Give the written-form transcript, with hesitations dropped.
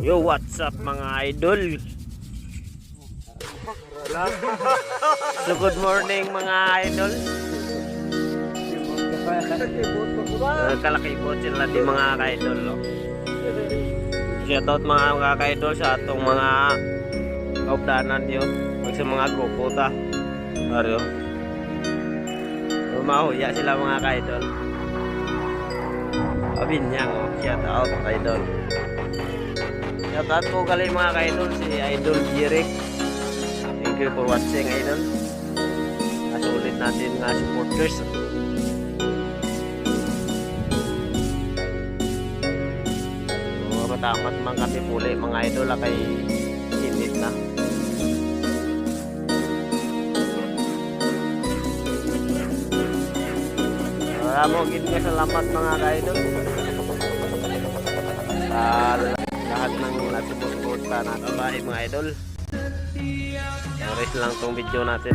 Yo, what's up mga idol? So good morning mga idol. Kalakibot sila di mga idol. Shoutout mga idol sa atong mga kaupdanan nyo. Mag sa mga grupo ta. Ariyo. Mahuya sila mga idol. Abinyang, shoutout idol. Shoutout po kali mga idol si Idol Jirik. Thank you for watching idol. Nasulit natin nga supporters. So, matamat man kami puli mga idol kay init na. Maraming gid nga salamat mga idol. Lahat ng nagsuporta natin mga idol. Oras lang tong video natin